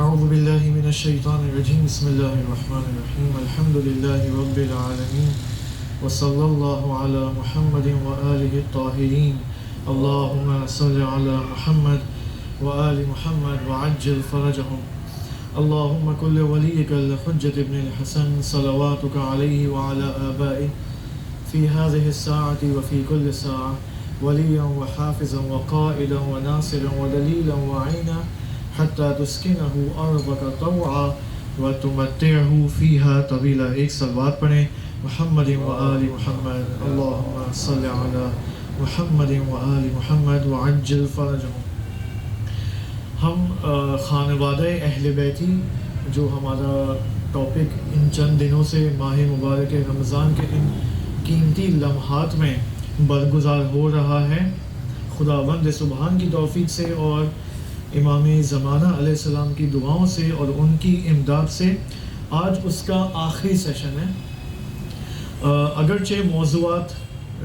اعوذ باللہ من الشیطان الرجیم بسم اللہ الرحمن الرحیم الحمد للہ رب العالمین وصلی اللہ علی محمد وآلہ الطاہرین اللہم صل علی محمد وآل محمد وعجل فرجهم اللہم کل ولیک الحجۃ ابن الحسن صلواتک علیہ وعلی آبائہ فی هذه الساعة وفی کل ساعة ولیا وحافظا وقائدا وناصرا ودلیلا وعینا حتی تسکنہ ارضک طوعا وتمتعہ فیہا طویلا. ایک صلوات پڑھیں محمد وآل محمد اللہم صل علی محمد وآل محمد وعجل فرجہم. ہم خانوادہ اہل بیتی جو ہمارا ٹاپک ان چند دنوں سے ماہ مبارک رمضان کے ان قیمتی لمحات میں برگزار ہو رہا ہے، خداوند سبحان کی توفیق سے اور امام زمانہ علیہ السلام کی دعاؤں سے اور ان کی امداد سے آج اس کا آخری سیشن ہے. اگرچہ موضوعات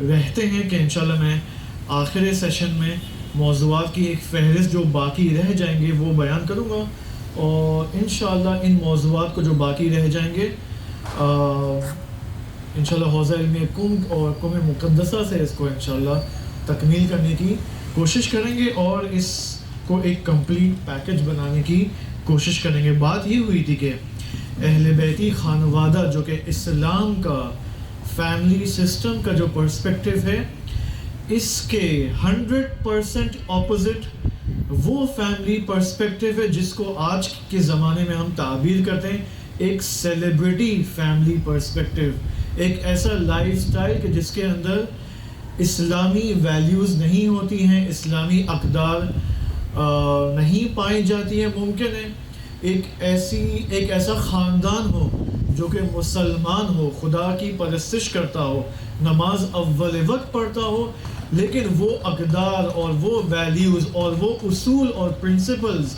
رہتے ہیں کہ انشاءاللہ میں آخری سیشن میں موضوعات کی ایک فہرست جو باقی رہ جائیں گے وہ بیان کروں گا، اور انشاءاللہ ان موضوعات کو جو باقی رہ جائیں گے انشاءاللہ حوزہ علم کم اور قوم مقدسہ سے اس کو انشاءاللہ تکمیل کرنے کی کوشش کریں گے اور اس کو ایک کمپلیٹ پیکج بنانے کی کوشش کریں گے. بات یہ ہوئی تھی کہ اہل بیتی خانوادہ جو کہ اسلام کا فیملی سسٹم کا جو پرسپیکٹیو ہے، اس کے 100% اپوزٹ وہ فیملی پرسپیکٹیو ہے جس کو آج کے زمانے میں ہم تعبیر کرتے ہیں ایک سیلیبریٹی فیملی پرسپیکٹیو، ایک ایسا لائف سٹائل کہ جس کے اندر اسلامی ویلیوز نہیں ہوتی ہیں، اسلامی اقدار نہیں پائی جاتی ہے. ممکن ہے ایک ایسا خاندان ہو جو کہ مسلمان ہو، خدا کی پرستش کرتا ہو، نماز اول وقت پڑھتا ہو، لیکن وہ اقدار اور وہ ویلیوز اور وہ اصول اور پرنسپلز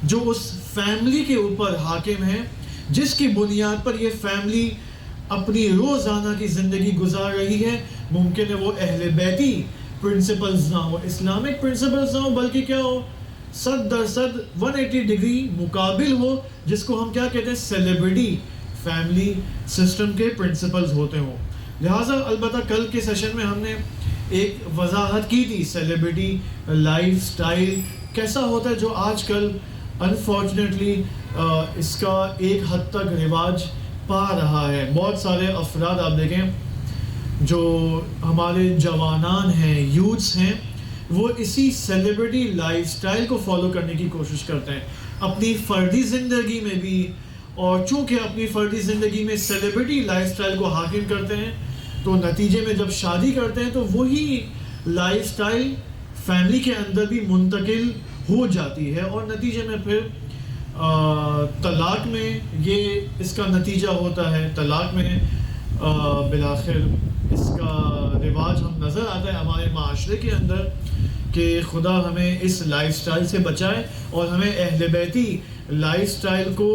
جو اس فیملی کے اوپر حاکم ہیں، جس کی بنیاد پر یہ فیملی اپنی روزانہ کی زندگی گزار رہی ہے، ممکن ہے وہ اہل بیتی پرنسپلز نہ ہو، اسلامک پرنسپلز نہ ہو، بلکہ کیا ہو 100% 180 ڈگری مقابل ہو، جس کو ہم کیا کہتے ہیں سیلیبریٹی فیملی سسٹم کے پرنسپلز ہوتے ہوں. لہٰذا البتہ کل کے سیشن میں ہم نے ایک وضاحت کی تھی سیلیبریٹی لائف سٹائل کیسا ہوتا ہے، جو آج کل انفارچونیٹلی اس کا ایک حد تک رواج پا رہا ہے. بہت سارے افراد آپ دیکھیں جو ہمارے جوانان ہیں، یوتھس ہیں، وہ اسی سیلیبریٹی لائف سٹائل کو فالو کرنے کی کوشش کرتے ہیں اپنی فردی زندگی میں بھی، اور چونکہ اپنی فردی زندگی میں سیلیبریٹی لائف سٹائل کو حاکم کرتے ہیں تو نتیجے میں جب شادی کرتے ہیں تو وہی لائف سٹائل فیملی کے اندر بھی منتقل ہو جاتی ہے، اور نتیجے میں پھر طلاق میں یہ اس کا نتیجہ ہوتا ہے. طلاق میں بالآخر اس کا رواج ہم نظر آتا ہے ہمارے معاشرے کے اندر کہ خدا ہمیں اس لائف سٹائل سے بچائے اور ہمیں اہل بیتی لائف سٹائل کو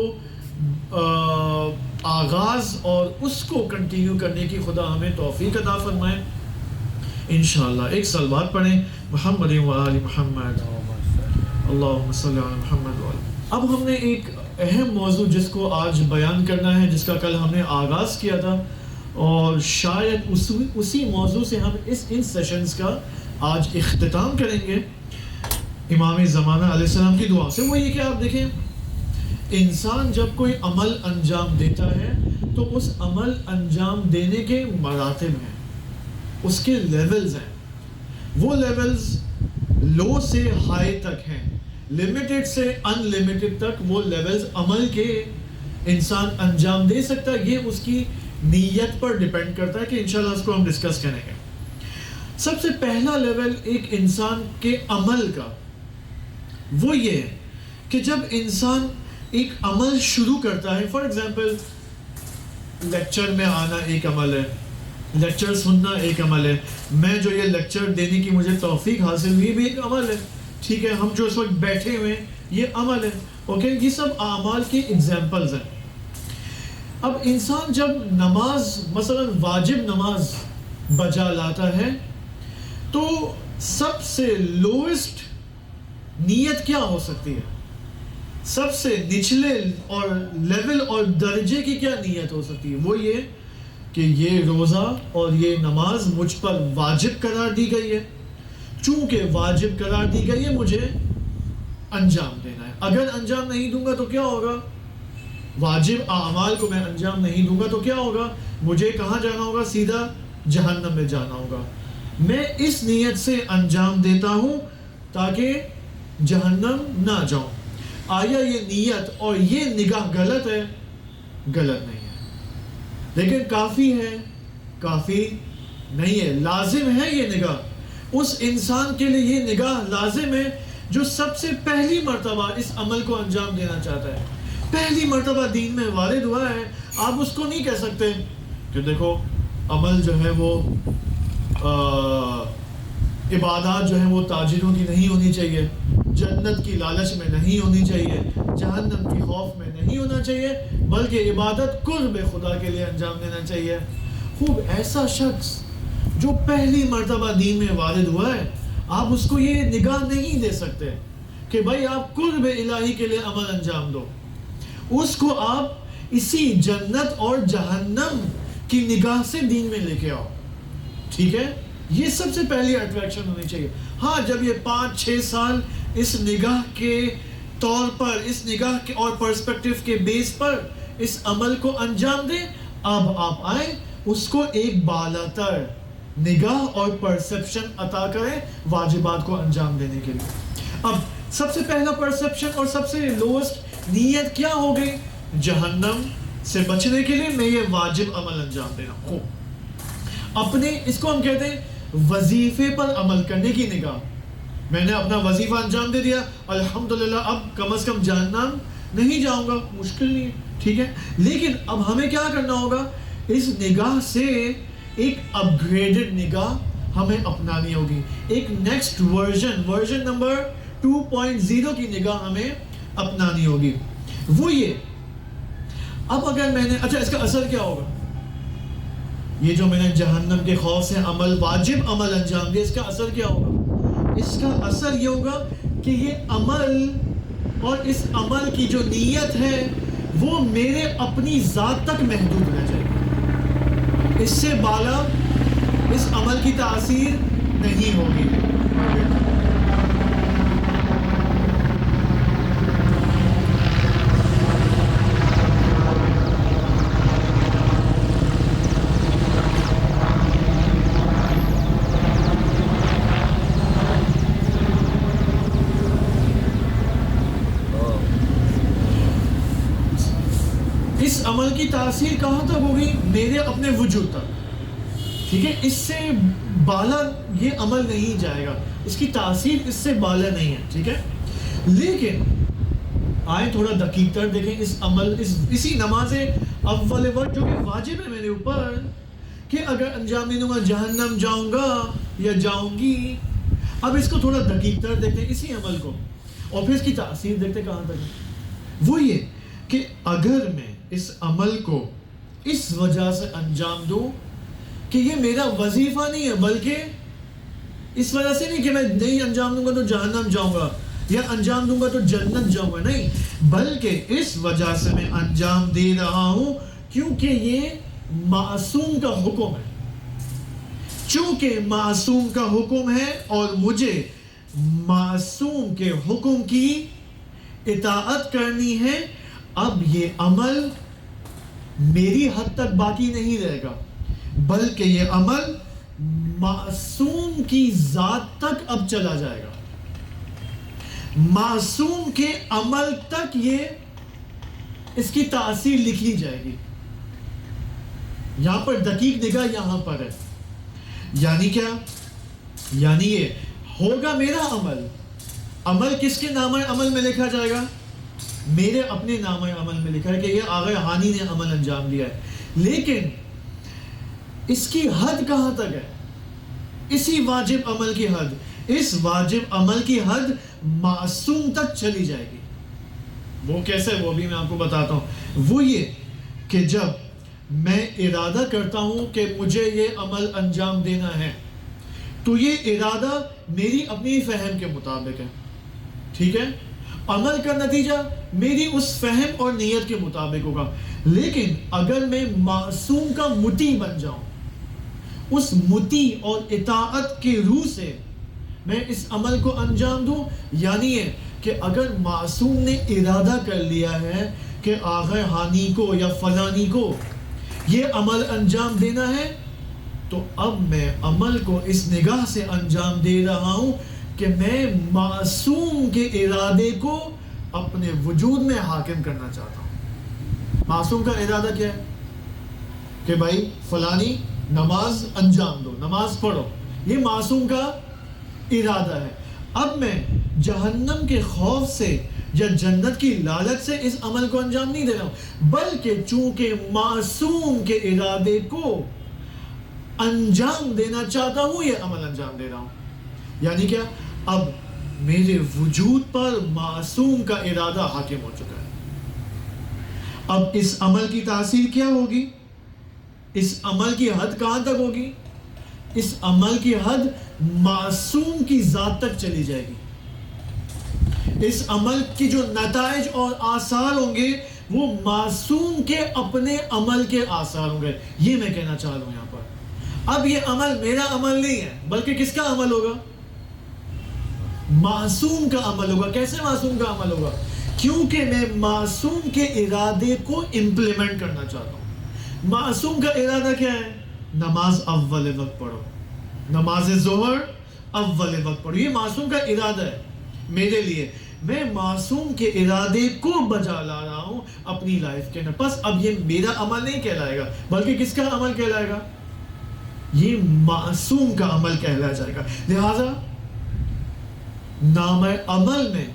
آغاز اور اس کو کنٹینیو کرنے کی خدا ہمیں توفیق عطا فرمائے انشاءاللہ. ایک صلوات پڑھیں محمد وآل محمد اللہم صل علی محمد وآل. اب ہم نے ایک اہم موضوع جس کو آج بیان کرنا ہے، جس کا کل ہم نے آغاز کیا تھا، اور شاید اسی موضوع سے ہم ان سیشنز کا آج اختتام کریں گے امام زمانہ علیہ السلام کی دعا سے. وہ یہ کہ آپ دیکھیں انسان جب کوئی عمل انجام دیتا ہے تو اس عمل انجام دینے کے مراتب ہیں، اس کے لیولز ہیں. وہ لیولز لو سے ہائی تک ہیں، لمیٹڈ سے ان لمیٹڈ تک وہ لیولز عمل کے انسان انجام دے سکتا ہے. یہ اس کی نیت پر ڈیپینڈ کرتا ہے کہ انشاءاللہ اس کو ہم ڈسکس کریں گے. سب سے پہلا لیول ایک انسان کے عمل کا وہ یہ ہے کہ جب انسان ایک عمل شروع کرتا ہے، فار ایگزامپل لیکچر میں آنا ایک عمل ہے، لیکچر سننا ایک عمل ہے، میں جو یہ لیکچر دینے کی مجھے توفیق حاصل ہوئی بھی ایک عمل ہے، ٹھیک ہے، ہم جو اس وقت بیٹھے ہوئے ہیں یہ عمل ہے، اوکے، یہ سب اعمال کی ایگزامپلز ہیں. اب انسان جب نماز مثلا واجب نماز بجا لاتا ہے تو سب سے لوئسٹ نیت کیا ہو سکتی ہے؟ سب سے نچلے اور لیول اور درجے کی کیا نیت ہو سکتی ہے؟ وہ یہ کہ یہ روزہ اور یہ نماز مجھ پر واجب قرار دی گئی ہے، چونکہ واجب قرار دی گئی ہے مجھے انجام دینا ہے. اگر انجام نہیں دوں گا تو کیا ہوگا؟ واجب اعمال کو میں انجام نہیں دوں گا تو کیا ہوگا؟ مجھے کہاں جانا ہوگا؟ سیدھا جہنم میں جانا ہوگا. میں اس نیت سے انجام دیتا ہوں تاکہ جہنم نہ جاؤں. آیا یہ نیت اور یہ نگاہ غلط ہے؟ غلط نہیں ہے، لیکن کافی ہے؟ کافی نہیں ہے. لازم ہے یہ نگاہ، اس انسان کے لیے یہ نگاہ لازم ہے جو سب سے پہلی مرتبہ اس عمل کو انجام دینا چاہتا ہے، پہلی مرتبہ دین میں وارد ہوا ہے. آپ اس کو نہیں کہہ سکتے کہ دیکھو عمل جو ہے وہ عبادات جو ہیں وہ تاجروں کی نہیں ہونی چاہیے، جنت کی لالچ میں نہیں ہونی چاہیے، جہنم کی خوف میں نہیں ہونا چاہیے، بلکہ عبادت قرب خدا کے لیے انجام دینا چاہیے. خوب ایسا شخص جو پہلی مرتبہ دین میں وارد ہوا ہے، آپ اس کو یہ نگاہ نہیں دے سکتے کہ بھائی آپ قرب الہی کے لیے عمل انجام دو. اس کو آپ اسی جنت اور جہنم کی نگاہ سے دین میں لے کے آؤ. ٹھیک ہے، یہ سب سے پہلی اٹریکشن ہونی چاہیے. ہاں جب یہ 5-6 سال اس نگاہ کے طور پر، اس نگاہ کے اور پرسپیکٹیو کے بیس پر اس عمل کو انجام دیں، اب آپ آئیں اس کو ایک بالاتر نگاہ اور پرسپشن عطا کریں واجبات کو انجام دینے کے لیے. اب سب سے پہلا پرسپشن اور سب سے لوسٹ نیت کیا ہو گئی؟ جہنم سے بچنے کے لیے میں یہ واجب عمل انجام دینا ہوں. اپنے اس کو ہم کہتے ہیں وظیفے پر عمل کرنے کی نگاہ. میں نے اپنا وظیفہ انجام دے دیا، الحمدللہ اب کم از کم جہنم نہیں جاؤں گا، مشکل نہیں ہے، ٹھیک ہے. لیکن اب ہمیں کیا کرنا ہوگا؟ اس نگاہ سے ایک اپ گریڈڈ نگاہ ہمیں اپنانی ہوگی، ایک نیکسٹ ورژن نمبر 2.0 کی نگاہ ہمیں اپنانی ہوگی. وہ یہ اب اگر میں نے اچھا اس کا اثر کیا ہوگا؟ یہ جو میں نے جہنم کے خوف سے عمل واجب عمل انجام دیا، اس کا اثر کیا ہوگا؟ اس کا اثر یہ ہوگا کہ یہ عمل اور اس عمل کی جو نیت ہے وہ میرے اپنی ذات تک محدود رہ جائے گی، اس سے بالا اس عمل کی تاثیر نہیں ہوگی. اس عمل کی تاثیر کہاں تک ہوگی؟ میرے اپنے وجود تک. ٹھیک ہے، اس سے بالا یہ عمل نہیں جائے گا، اس کی تاثیر اس سے بالا نہیں ہے. ٹھیک ہے، لیکن آئے تھوڑا دقیق تر دیکھیں اس عمل اسی نماز اول وقت جو کہ واجب ہے میرے اوپر کہ اگر انجام نہیں دوں گا جہنم جاؤں گا یا جاؤں گی. اب اس کو تھوڑا دقیق تر دیکھتے ہیں اسی عمل کو، اور پھر اس کی تاثیر دیکھتے کہاں تک ہے. وہ یہ کہ اگر میں اس عمل کو اس وجہ سے انجام دوں کہ یہ میرا وظیفہ نہیں ہے، بلکہ اس وجہ سے نہیں کہ میں نہیں انجام دوں گا تو جہنم جاؤں گا یا انجام دوں گا تو جنت جاؤں گا، نہیں، بلکہ اس وجہ سے میں انجام دے رہا ہوں کیونکہ یہ معصوم کا حکم ہے. چونکہ معصوم کا حکم ہے اور مجھے معصوم کے حکم کی اطاعت کرنی ہے، اب یہ عمل میری حد تک باقی نہیں رہے گا، بلکہ یہ عمل معصوم کی ذات تک اب چلا جائے گا. معصوم کے عمل تک یہ اس کی تاثیر لکھی جائے گی. یہاں پر دقیق نگاہ یہاں پر ہے. یعنی کیا؟ یعنی یہ ہوگا میرا عمل کس کے نام عمل میں لکھا جائے گا؟ میرے اپنے نام عمل میں لکھا ہے کہ یہ آغا ہانی نے عمل انجام دیا ہے. لیکن اس کی حد کہاں تک ہے؟ اسی واجب عمل کی حد، اس واجب عمل کی حد معصوم تک چلی جائے گی. وہ کیسے؟ وہ بھی میں آپ کو بتاتا ہوں. وہ یہ کہ جب میں ارادہ کرتا ہوں کہ مجھے یہ عمل انجام دینا ہے تو یہ ارادہ میری اپنی فہم کے مطابق ہے. ٹھیک ہے، عمل کا نتیجہ میری اس فہم اور نیت کے مطابق ہوگا. لیکن اگر میں معصوم کا مطیع بن جاؤں، اس مطیع اور اطاعت کی روح سے میں اس عمل کو انجام دوں، یعنی یہ کہ اگر معصوم نے ارادہ کر لیا ہے کہ آغا ہانی کو یا فلانی کو یہ عمل انجام دینا ہے، تو اب میں عمل کو اس نگاہ سے انجام دے رہا ہوں کہ میں معصوم کے ارادے کو اپنے وجود میں حاکم کرنا چاہتا ہوں. معصوم کا ارادہ کیا ہے؟ کہ بھائی فلانی نماز انجام دو، نماز پڑھو. یہ معصوم کا ارادہ ہے. اب میں جہنم کے خوف سے یا جنت کی لالچ سے اس عمل کو انجام نہیں دے رہا ہوں، بلکہ چونکہ معصوم کے ارادے کو انجام دینا چاہتا ہوں یہ عمل انجام دے رہا ہوں. یعنی کیا؟ اب میرے وجود پر معصوم کا ارادہ حاکم ہو چکا ہے. اب اس عمل کی تاثیر کیا ہوگی؟ اس عمل کی حد کہاں تک ہوگی؟ اس عمل کی حد معصوم کی ذات تک چلی جائے گی. اس عمل کی جو نتائج اور آثار ہوں گے وہ معصوم کے اپنے عمل کے آثار ہوں گے. یہ میں کہنا چاہ رہا ہوں یہاں پر. اب یہ عمل میرا عمل نہیں ہے، بلکہ کس کا عمل ہوگا؟ معصوم کا عمل ہوگا. کیسے معصوم کا عمل ہوگا؟ کیونکہ میں معصوم کے ارادے کو امپلیمنٹ کرنا چاہتا ہوں. معصوم کا ارادہ کیا ہے؟ نماز اول وقت پڑھو، نماز ظہر اول وقت پڑھو. یہ معصوم کا ارادہ ہے میرے لیے. میں معصوم کے ارادے کو بجا لا رہا ہوں اپنی لائف کے اندر. بس اب یہ میرا عمل نہیں کہلائے گا، بلکہ کس کا عمل کہلائے گا؟ یہ معصوم کا عمل کہلایا جائے گا. لہذا نام عمل میں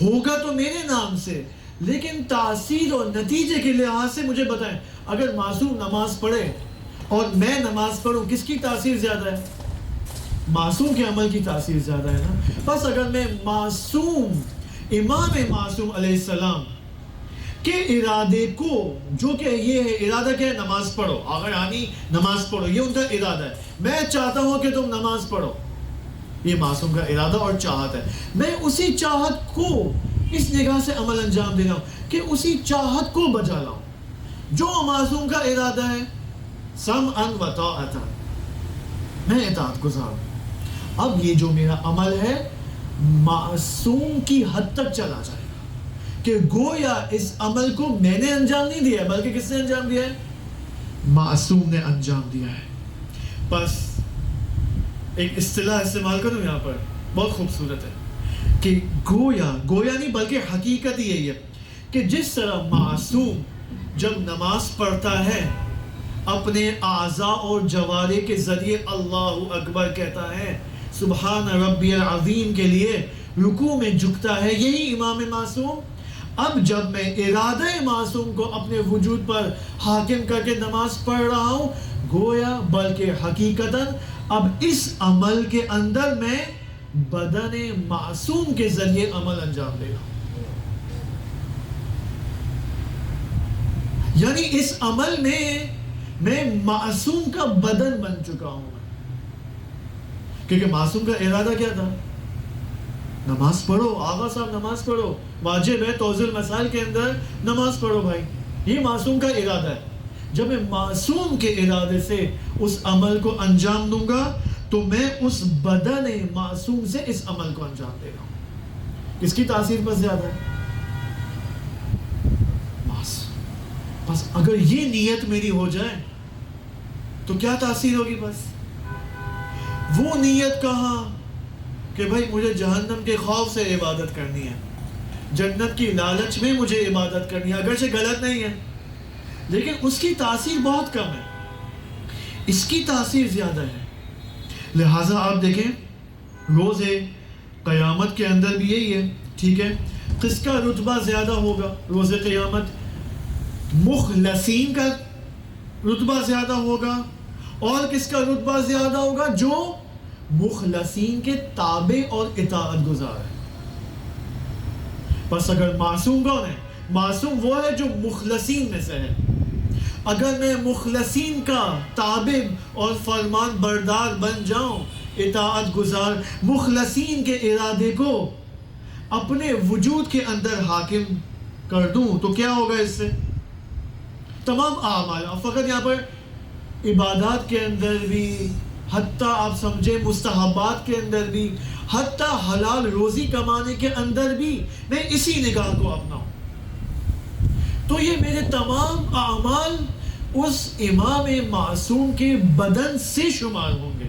ہوگا تو میرے نام سے، لیکن تاثیر اور نتیجے کے لحاظ سے مجھے بتائیں، اگر معصوم نماز پڑھے اور میں نماز پڑھوں، کس کی تاثیر زیادہ ہے؟ معصوم کے عمل کی تاثیر زیادہ ہے نا. بس اگر میں معصوم امام معصوم علیہ السلام کے ارادے کو، جو کہ یہ ہے ارادہ کیا ہے؟ نماز پڑھو، آغا یعنی نماز پڑھو، یہ ان کا ارادہ ہے. میں چاہتا ہوں کہ تم نماز پڑھو، یہ معصوم کا ارادہ اور چاہت ہے. میں اسی چاہت کو اس نگاہ سے عمل انجام دے رہا ہوں کہ اسی چاہت کو بجا لاؤں. جو معصوم کا ارادہ ہے سمعاً و طاعتاً، میں اطاعت گزار ہوں. اب یہ جو میرا عمل ہے معصوم کی حد تک چلا جائے گا کہ گویا اس عمل کو میں نے انجام نہیں دیا ہے، بلکہ کس نے انجام دیا ہے؟ معصوم نے انجام دیا ہے. بس ایک اصطلاح استعمال کروں یہاں پر، بہت خوبصورت ہے، کہ گویا نہیں بلکہ حقیقت یہی ہے کہ جس طرح معصوم جب نماز پڑھتا ہے اپنے اعضاء اور جوارح کے ذریعے اللہ اکبر کہتا ہے، سبحان ربی العظیم کے لیے رکوع میں جھکتا ہے، یہی امام معصوم. اب جب میں ارادہ معصوم کو اپنے وجود پر حاکم کر کے نماز پڑھ رہا ہوں، گویا بلکہ حقیقتاً اب اس عمل کے اندر میں بدن معصوم کے ذریعے عمل انجام دے رہا ہوں. یعنی اس عمل میں معصوم کا بدن بن چکا ہوں. کیونکہ معصوم کا ارادہ کیا تھا؟ نماز پڑھو، آغا صاحب نماز پڑھو، واجب ہے، توضیح المسائل کے اندر نماز پڑھو بھائی. یہ معصوم کا ارادہ ہے. جب میں معصوم کے ارادے سے اس عمل کو انجام دوں گا تو میں اس بدن معصوم سے اس عمل کو انجام دے رہا ہوں. کس کی تاثیر پر زیادہ ہے؟ بس اگر یہ نیت میری ہو جائے تو کیا تاثیر ہوگی؟ بس وہ نیت کہاں کہ بھائی مجھے جہنم کے خوف سے عبادت کرنی ہے، جنت کی لالچ میں مجھے عبادت کرنی ہے، اگرچہ غلط نہیں ہے لیکن اس کی تاثیر بہت کم ہے، اس کی تاثیر زیادہ ہے. لہٰذا آپ دیکھیں روز قیامت کے اندر بھی یہی ہے. ٹھیک ہے، کس کا رتبہ زیادہ ہوگا روز قیامت؟ مخلصین کا رتبہ زیادہ ہوگا. اور کس کا رتبہ زیادہ ہوگا؟ جو مخلصین کے تابع اور اطاعت گزار ہے. بس اگر معصوم کون ہے؟ معصوم وہ ہے جو مخلصین میں سے ہے. اگر میں مخلصین کا تابع اور فرمان بردار بن جاؤں، اطاعت گزار، مخلصین کے ارادے کو اپنے وجود کے اندر حاکم کر دوں تو کیا ہوگا اس سے؟ تمام اعمال، فقط یہاں پر عبادات کے اندر بھی، حتیٰ آپ سمجھے مستحبات کے اندر بھی، حتیٰ حلال روزی کمانے کے اندر بھی میں اسی نگاہ کو اپناؤں تو یہ میرے تمام اعمال اس امام معصوم کے بدن سے شمار ہوں گے،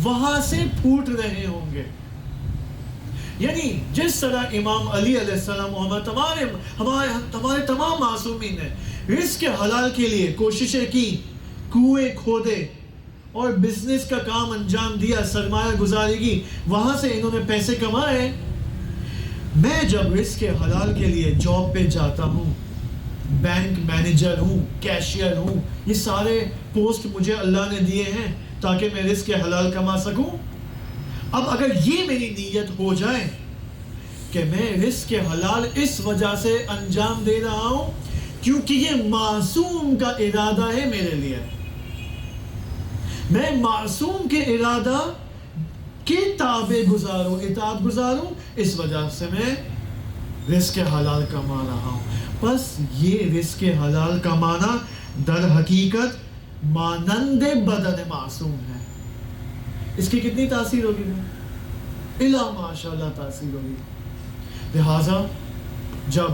وہاں سے پھوٹ رہے ہوں گے. یعنی جس طرح امام علی علیہ السلام ہمارے تمام معصومین نے رزق حلال کے لیے کوششیں کی، کنویں کھودے اور بزنس کا کام انجام دیا، سرمایہ گزاری کی، وہاں سے انہوں نے پیسے کمائے. میں جب رزق حلال کے لیے جاب پہ جاتا ہوں، بینک مینیجر ہوں، کیشیئر ہوں، یہ سارے پوسٹ مجھے اللہ نے دیے ہیں تاکہ میں رزق حلال کما سکوں. اب اگر یہ میری نیت ہو جائے کہ میں رزق حلال اس وجہ سے انجام دے رہا ہوں کیونکہ یہ معصوم کا ارادہ ہے میرے لیے، میں معصوم کے ارادہ کے تابع گزاروں، اطاعت گزاروں، اس وجہ سے میں رزق حلال کما رہا ہوں. بس یہ رزق حلال کمانا در حقیقت مانند بدن معصوم ہے. اس کی کتنی تاثیر ہوگی؟ الا ماشاءاللہ تاثیر ہوگی. لہذا جب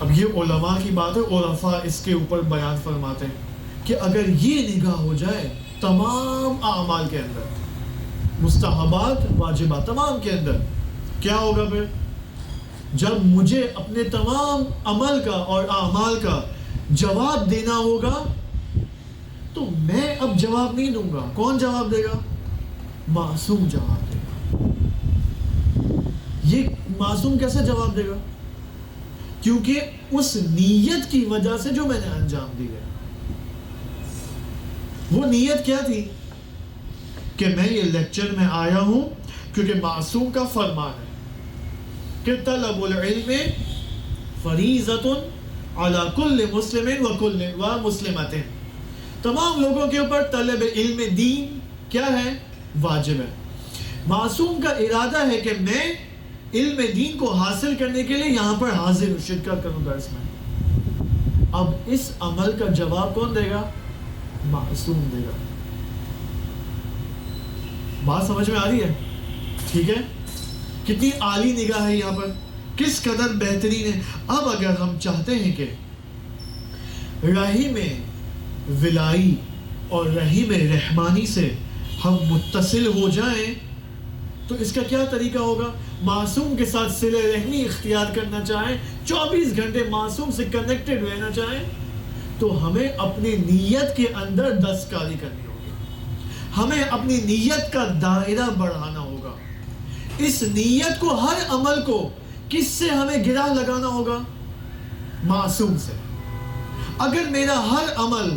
اب یہ علماء کی بات ہے، عرفاء اس کے اوپر بیان فرماتے ہیں کہ اگر یہ نگاہ ہو جائے تمام اعمال کے اندر، مستحبات واجبات تمام کے اندر، کیا ہوگا پھر؟ جب مجھے اپنے تمام عمل کا اور اعمال کا جواب دینا ہوگا تو میں اب جواب نہیں دوں گا. کون جواب دے گا؟ معصوم جواب دے گا. یہ معصوم کیسے جواب دے گا؟ کیونکہ اس نیت کی وجہ سے جو میں نے انجام دی ہے. وہ نیت کیا تھی؟ کہ میں یہ لیکچر میں آیا ہوں کیونکہ معصوم کا فرمان ہے کہ طلب العلم فریضۃ علی کل مسلم و مسلمۃ. تمام لوگوں کے اوپر طلب علم دین کیا ہے؟ واجب ہے. معصوم کا ارادہ ہے کہ میں علم دین کو حاصل کرنے کے لیے یہاں پر حاضر شرکت کروں درس میں. اب اس عمل کا جواب کون دے گا؟ معصوم دے گا. بات سمجھ میں آ رہی ہے؟ ٹھیک ہے، کتنی عالی نگاہ ہے یہاں پر، کس قدر بہترین ہے. اب اگر ہم چاہتے ہیں کہ رحیم ولائی اور رحیم رحمانی سے ہم متصل ہو جائیں تو اس کا کیا طریقہ ہوگا؟ معصوم کے ساتھ صلہ رحمی اختیار کرنا چاہیں، 24 گھنٹے معصوم سے کنیکٹڈ رہنا چاہیں تو ہمیں اپنی نیت کے اندر دستکاری کرنی ہوگی. ہمیں اپنی نیت کا دائرہ بڑھانا ہوگا. اس نیت کو، ہر عمل کو کس سے ہمیں گرہ لگانا ہوگا؟ معصوم سے. اگر میرا ہر عمل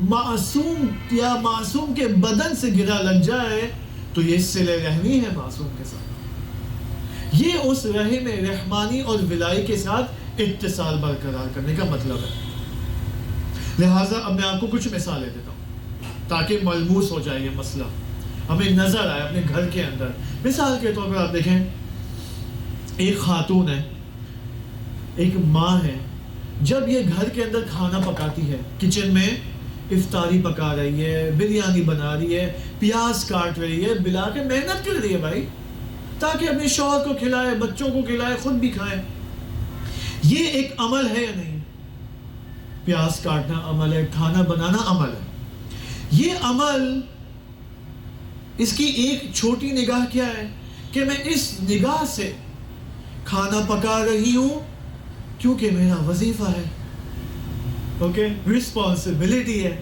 معصوم یا معصوم کے بدن سے گرہ لگ جائے تو یہ صلہ رحمی ہے معصوم کے ساتھ. یہ اس رحم رحمانی اور ولائی کے ساتھ اتصال برقرار کرنے کا مطلب ہے. لہٰذا اب میں آپ کو کچھ مثالیں دیتا ہوں تاکہ ملموس ہو جائے یہ مسئلہ، ہمیں نظر آئے اپنے گھر کے اندر. مثال کے طور پر آپ دیکھیں، ایک خاتون ہے، ایک ماں ہے، جب یہ گھر کے اندر کھانا پکاتی ہے، کچن میں افطاری پکا رہی ہے، بریانی بنا رہی ہے، پیاز کاٹ رہی ہے، بلا کے محنت کر رہی ہے بھائی، تاکہ اپنے شوہر کو کھلائے، بچوں کو کھلائے، خود بھی کھائے. یہ ایک عمل ہے یا نہیں؟ پیاز کاٹنا عمل ہے، کھانا بنانا عمل ہے. یہ عمل، اس کی ایک چھوٹی نگاہ کیا ہے کہ میں اس نگاہ سے کھانا پکا رہی ہوں کیونکہ میرا وظیفہ ہے. اوکے، رسپانسبلٹی ہے.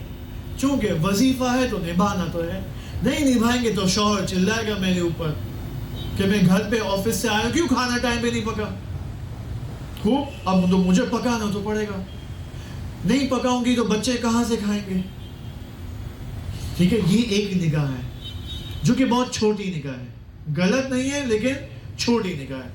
چونکہ وظیفہ ہے تو نبھانا تو ہے، نہیں نبھائیں گے تو شوہر چلائے گا میرے اوپر کہ میں گھر پہ آفس سے آیا کیوں کھانا ٹائم پہ نہیں پکا. خوب، اب تو مجھے پکانا تو پڑے گا، نہیں پکاؤں گی تو بچے کہاں سے کھائیں گے. ٹھیک ہے، یہ ایک نگاہ ہے جو کہ بہت چھوٹی نگاہ ہے، غلط نہیں ہے لیکن چھوٹی نگاہ ہے.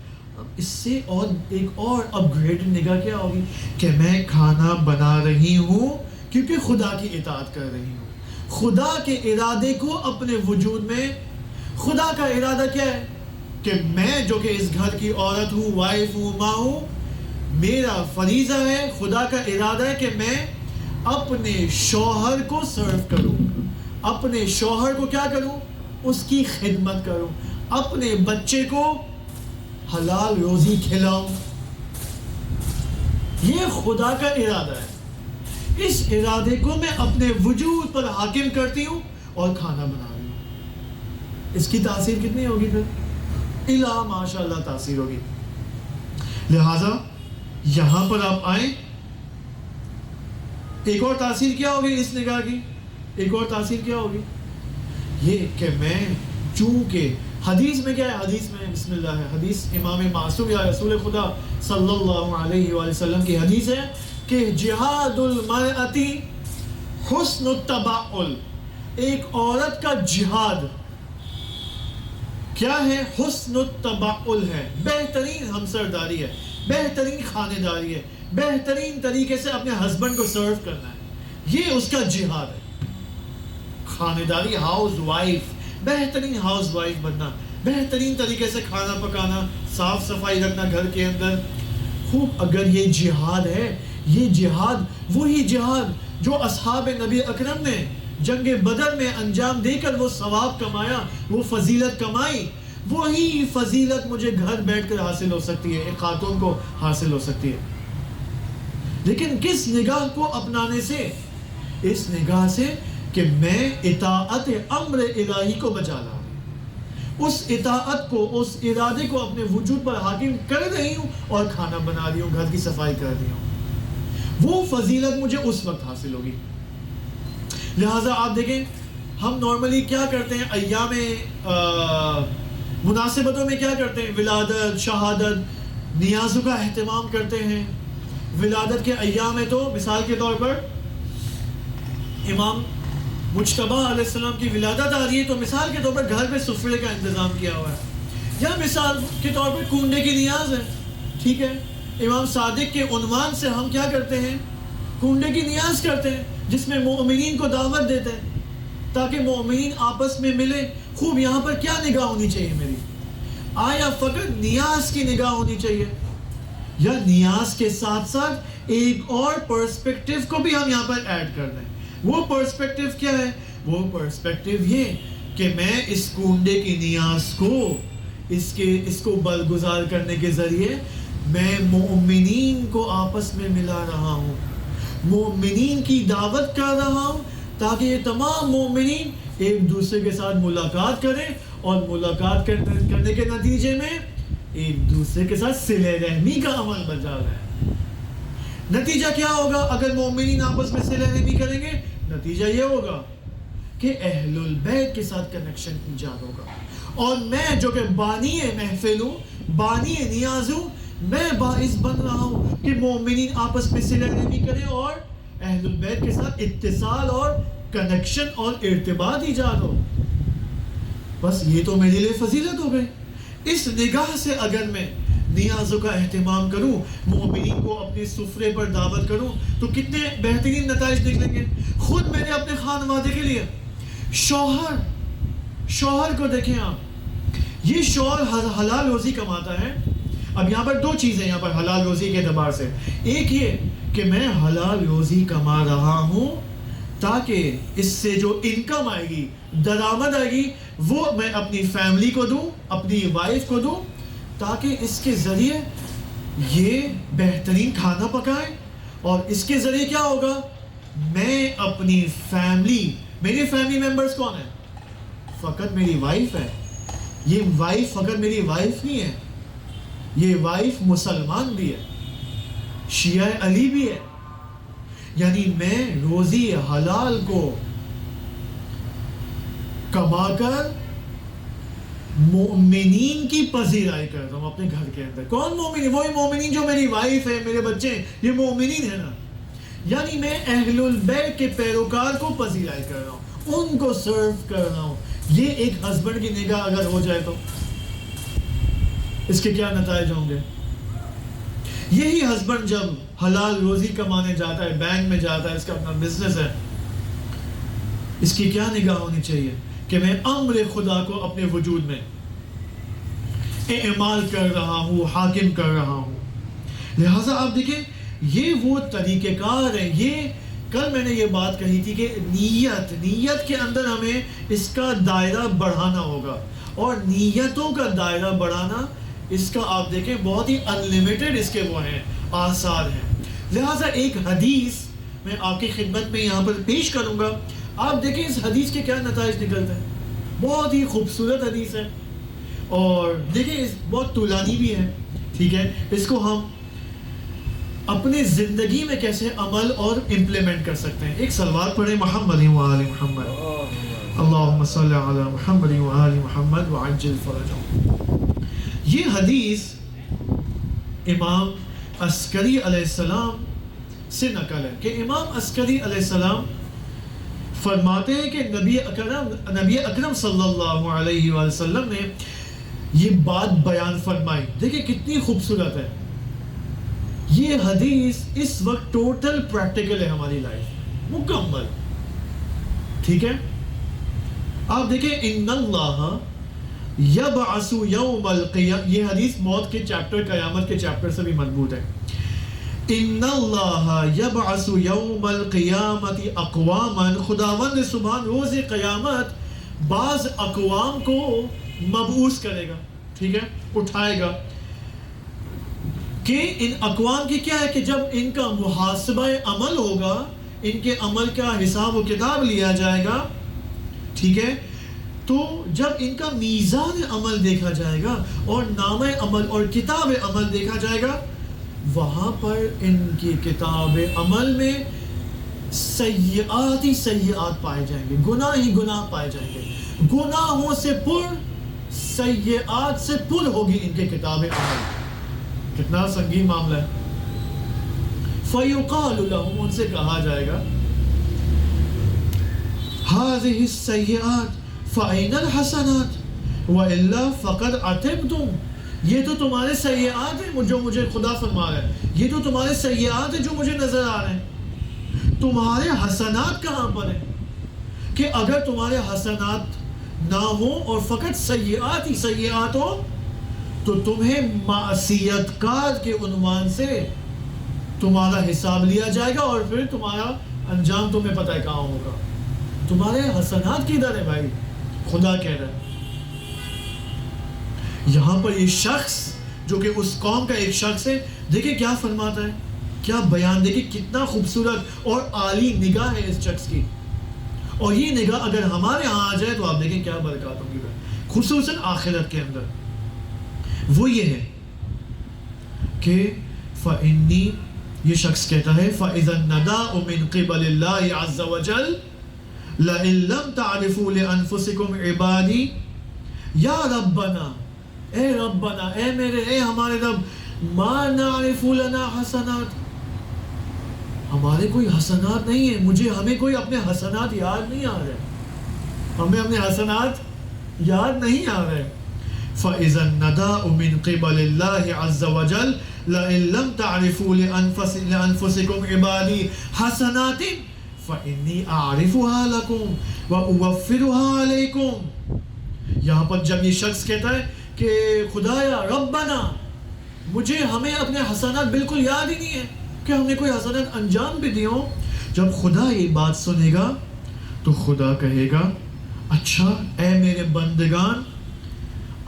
اس سے اور ایک اور اپ گریڈ نگاہ کیا ہوگی کہ میں کھانا بنا رہی ہوں کیونکہ خدا کی اطاعت کر رہی ہوں. خدا کے ارادے کو اپنے وجود میں، خدا کا ارادہ کیا ہے؟ کہ میں جو کہ اس گھر کی عورت ہوں، وائف ہوں، ماں ہوں، میرا فریضہ ہے، خدا کا ارادہ ہے کہ میں اپنے شوہر کو سرو کروں، اپنے شوہر کو کیا کروں؟ اس کی خدمت کروں، اپنے بچے کو حلال روزی کھلاؤں. یہ خدا کا ارادہ ہے. اس ارادے کو میں اپنے وجود پر حاکم کرتی ہوں اور کھانا بنا رہی ہوں. اس کی تاثیر کتنی ہوگی پھر؟ الہ ماشاء اللہ تاثیر ہوگی. لہذا یہاں پر آپ آئیں. ایک اور تاثیر کیا ہوگی اس نگاہ کی؟ ایک اور تاثیر کیا ہوگی؟ یہ کہ میں چونکہ حدیث میں کیا ہے؟ حدیث میں بسم اللہ ہے. حدیث امام معصوم یا رسول خدا صلی اللہ علیہ وآلہ وسلم کی حدیث ہے کہ جہاد المرأتی حسن التباعل. ایک عورت کا جہاد کیا ہے؟ حسن التباعل ہے، بہترین ہمسرداری ہے، بہترین خانے داری ہے، بہترین طریقے سے اپنے ہسبینڈ کو سرو کرنا ہے. یہ اس کا جہاد ہے. خانے داری، ہاؤس وائف، بہترین ہاؤس وائف بننا، بہترین طریقے سے کھانا پکانا، صاف صفائی رکھنا گھر کے اندر. خوب اگر یہ جہاد ہے، یہ جہاد وہی جہاد جو اصحاب نبی اکرم نے جنگ بدر میں انجام دے کر وہ ثواب کمایا، وہ فضیلت کمائی، وہی فضیلت مجھے گھر بیٹھ کر حاصل ہو سکتی ہے، ایک خاتون کو حاصل ہو سکتی ہے. لیکن کس نگاہ کو اپنانے سے؟ اس نگاہ سے کہ میں اطاعت امر الہی کو بچا رہا ہوں، اس اطاعت کو، اس ارادے کو اپنے وجود پر حاکم کر رہی ہوں اور کھانا بنا رہی ہوں، گھر کی صفائی کر رہی ہوں. وہ فضیلت مجھے اس وقت حاصل ہوگی. لہٰذا آپ دیکھیں ہم نارملی کیا کرتے ہیں ایام مناسبتوں میں، کیا کرتے ہیں؟ ولادت، شہادت، نیازوں کا اہتمام کرتے ہیں. ولادت کے ایام میں تو مثال کے طور پر امام مجتبیٰ علیہ السلام کی ولادت آ رہی ہے تو مثال کے طور پر گھر میں سفرے کا انتظام کیا ہوا ہے، یا مثال کے طور پر کنڈے کی نیاز ہے. ٹھیک ہے، امام صادق کے عنوان سے ہم کیا کرتے ہیں؟ کنڈے کی نیاز کرتے ہیں، جس میں مومنین کو دعوت دیتے ہیں تاکہ مومنین آپس میں ملے. خوب یہاں پر کیا نگاہ ہونی چاہیے میری؟ آیا فقط نیاز کی نگاہ ہونی چاہیے، یا نیاز کے ساتھ ساتھ ایک اور پرسپیکٹیو کو بھی ہم یہاں پر ایڈ کر دیں؟ وہ پرسپیکٹیو کیا ہے؟ وہ پرسپیکٹیو یہ کہ میں اس کنڈے کی نیاز کو، اس کو برگزار کرنے کے ذریعے میں مومنین کو آپس میں ملا رہا ہوں، مومنین کی دعوت کر رہا ہوں تاکہ یہ تمام مومنین ایک دوسرے کے ساتھ ملاقات کریں اور ملاقات کرنے کے نتیجے میں ایک دوسرے کے ساتھ صلہ رحمی کا عمل بجا رہا ہے. نتیجہ کیا ہوگا اگر مومنین آپس میں صلہ رحمی کریں گے؟ نتیجہ یہ ہوگا کہ اہل البیت کے ساتھ کنیکشن ایجاد ہوگا. اور میں جو کہ بانی محفل ہوں، بانی نیاز ہوں، میں باعث بن رہا ہوں کہ مومنین آپس میں صلہ رحمی کریں اور اہل البیت کے ساتھ اتصال اور کنیکشن اور ارتباط ایجاد ہو. بس یہ تو میرے لیے فضیلت ہو گئی. اس نگاہ سے اگر میں نیازوں کا اہتمام کروں، مومنین کو اپنے سفرے پر دعوت کروں، تو کتنے بہترین نتائج نکلیں گے. خود میں نے اپنے خانوادے کے لیے شوہر کو دیکھیں آپ، یہ شوہر حلال روزی کماتا ہے. اب یہاں پر دو چیزیں یہاں پر حلال روزی کے اعتبار سے. ایک یہ کہ میں حلال روزی کما رہا ہوں تاکہ اس سے جو انکم آئے گی، درآمد آئے گی، وہ میں اپنی فیملی کو دوں، اپنی وائف کو دوں، تاکہ اس کے ذریعے یہ بہترین کھانا پکائیں. اور اس کے ذریعے کیا ہوگا؟ میں اپنی فیملی، میری فیملی ممبرز کون ہیں؟ فقط میری وائف ہے. یہ وائف فقط میری وائف نہیں ہے، یہ وائف مسلمان بھی ہے، شیعہ علی بھی ہے. یعنی میں روزی حلال کو کما کر مومنین کی پذیرائی کرتا ہوں اپنے گھر کے اندر. کون مومنین؟ وہی مومنین جو میری وائف ہے، میرے بچے ہیں، یہ مومنین ہے نا. یعنی میں اہل البیت کے پیروکار کو پذیرائی کر رہا ہوں، ان کو سرو کر رہا ہوں. یہ ایک ہسبینڈ کی نگاہ اگر ہو جائے تو اس کے کیا نتائج ہوں گے؟ یہی ہسبینڈ جب حلال روزی کمانے جاتا ہے، بینک میں جاتا ہے، اس کا اپنا بزنس ہے، اس کی کیا نگاہ ہونی چاہیے کہ میں امر خدا کو اپنے وجود میں اعمال کر رہا ہوں، حاکم کر رہا ہوں۔ لہٰذا آپ دیکھیں یہ وہ طریقہ کار ہے۔ یہ کل میں نے یہ بات کہی تھی کہ نیت کے اندر ہمیں اس کا دائرہ بڑھانا ہوگا، اور نیتوں کا دائرہ بڑھانا اس کا آپ دیکھیں بہت ہی انلیمیٹڈ اس کے وہ ہیں آثار ہیں۔ لہٰذا ایک حدیث میں آپ کی خدمت میں یہاں پر پیش کروں گا، آپ دیکھیں اس حدیث کے کیا نتائج نکلتے ہیں۔ بہت ہی خوبصورت حدیث ہے، اور دیکھیں بہت طولانی بھی ہے، ٹھیک ہے۔ اس کو ہم اپنے زندگی میں کیسے عمل اور امپلیمنٹ کر سکتے ہیں۔ ایک صلوات پڑھیں محمد و آل محمد، اللہم صلی علی محمد و آل محمد وعجل فرجہم۔ یہ حدیث امام عسکری علیہ السلام سے نقل ہے کہ امام عسکری علیہ السلام فرماتے ہیں کہ نبی اکرم صلی اللہ علیہ وآلہ وسلم نے یہ بات بیان فرمائی۔ دیکھیں کتنی خوبصورت ہے یہ حدیث، اس وقت ٹوٹل پریکٹیکل ہے ہماری لائف، مکمل، ٹھیک ہے۔ آپ دیکھیں ان اللہ یبعث یوم القیامہ، یہ حدیث موت کے چیپٹر، قیامت کے چیپٹر سے بھی مربوط ہے۔ ان اللہ یبعث یوم القیامت اقواما، خداوند سبحان روز قیامت بعض اقوام کو مبعوث کرے گا، ٹھیک ہے، اٹھائے گا، کہ ان اقوام کی کیا ہے کہ جب ان کا محاسبہ عمل ہوگا، ان کے عمل کا حساب و کتاب لیا جائے گا، ٹھیک ہے، تو جب ان کا میزان عمل دیکھا جائے گا اور نامہ عمل اور کتاب عمل دیکھا جائے گا، وہاں پر ان کی کتاب عمل میں سیئات ہی سیئات پائے جائیں گے، گناہ ہی گناہ پائے جائیں گے، گناہوں سے پر، سیئات سے پر ہوگی ان کے کتاب عمل۔ کتنا سنگین معاملہ ہے۔ فَيُقَالُ لَهُمْ، ان سے کہا جائے گا، هَذِهِ السَّيِّئَاتِ فَأَيْنَ الْحَسَنَاتِ وَإِلَّا فَقَدْ عَتِبْتُمْ، یہ تو تمہارے سیئات ہیں جو مجھے خدا فرما رہا ہے، یہ تو تمہارے سیئات ہیں جو مجھے نظر آ رہے ہیں، تمہارے حسنات کہاں پر ہیں؟ کہ اگر تمہارے حسنات نہ ہوں اور فقط سیئات ہی سیئات ہو، تو تمہیں معصیت کار کے عنوان سے تمہارا حساب لیا جائے گا، اور پھر تمہارا انجام تمہیں پتہ ہے کہاں ہوگا۔ تمہارے حسنات کدھر ہے بھائی؟ خدا کہہ رہا ہے یہاں پر یہ شخص جو کہ اس قوم کا ایک شخص ہے، دیکھیں کیا فرماتا ہے، کیا بیان، دیکھیں کتنا خوبصورت اور عالی نگاہ ہے اس شخص کی، اور یہ نگاہ اگر ہمارے ہاں آ جائے تو آپ دیکھیں کیا برکات ہوگی، خصوصاً آخرت کے اندر۔ وہ یہ ہے کہ فَإِنِّي، یہ شخص کہتا ہے، فَإِذَا النَّدَاءُ مِن قِبَلِ اللَّهِ عَزَّ وَجَلَّ لَئِن لَّمْ تَعْرِفُوا لِأَنفُسِكُمْ عِبَادِي، یا ربنا، اے ربنا، اے میرے، اے ہمارے رب، مَا نَعْرِفُ لَنَا حَسَنَاتٍ، ہمارے کوئی حسنات نہیں ہیں، ہمیں کوئی اپنے حسنات یاد نہیں آ رہے، ہمیں اپنے حسنات یاد نہیں آ رہے۔ فَإِذَا النَّدَاءُ مِن قِبَلِ اللَّهِ عَزَّ وَجَلَّ لَئِن لَّمْ تَعْرِفُوا لِأَنفُسِكُمْ عِبَادِي حَسَنَاتٍ فَإِنِّي أَعْرِفُهَا لَكُمْ وَأُوَفِّرُهَا عَلَيْكُمْ۔ یہاں پر جب یہ شخص کہتا ہے کہ خدایا ربنا، ہمیں اپنے حسنات بالکل یاد ہی نہیں ہے کہ ہم نے کوئی حسنات انجام بھی دی ہوں، جب خدا یہ بات سنے گا تو خدا کہے گا، اچھا اے میرے بندگان،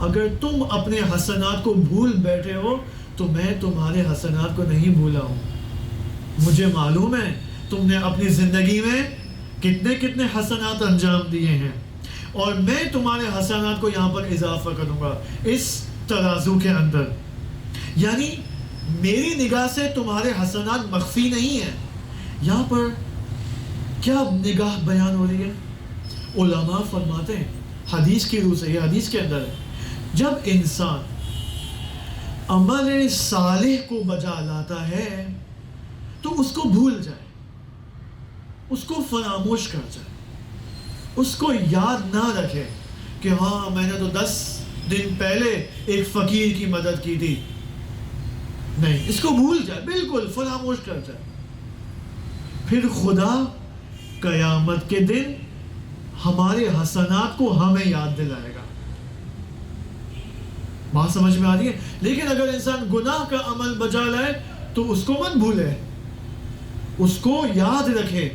اگر تم اپنے حسنات کو بھول بیٹھے ہو تو میں تمہارے حسنات کو نہیں بھولا ہوں، مجھے معلوم ہے تم نے اپنی زندگی میں کتنے کتنے حسنات انجام دیے ہیں، اور میں تمہارے حسنات کو یہاں پر اضافہ کروں گا اس ترازو کے اندر، یعنی میری نگاہ سے تمہارے حسنات مخفی نہیں ہیں۔ یہاں پر کیا نگاہ بیان ہو رہی ہے؟ علماء فرماتے ہیں حدیث کی روح سے، یہ حدیث کے اندر ہے، جب انسان عمل صالح کو بجا لاتا ہے تو اس کو بھول جائے، اس کو فراموش کر جائے، اس کو یاد نہ رکھے کہ ہاں میں نے تو 10 دن پہلے ایک فقیر کی مدد کی تھی، نہیں، اس کو بھول جائے، بالکل فراموش کر جائے، پھر خدا قیامت کے دن ہمارے حسنات کو ہمیں یاد دلائے گا۔ بات سمجھ میں آ رہی ہے؟ لیکن اگر انسان گناہ کا عمل بجا لائے تو اس کو مت بھولے، اس کو یاد رکھے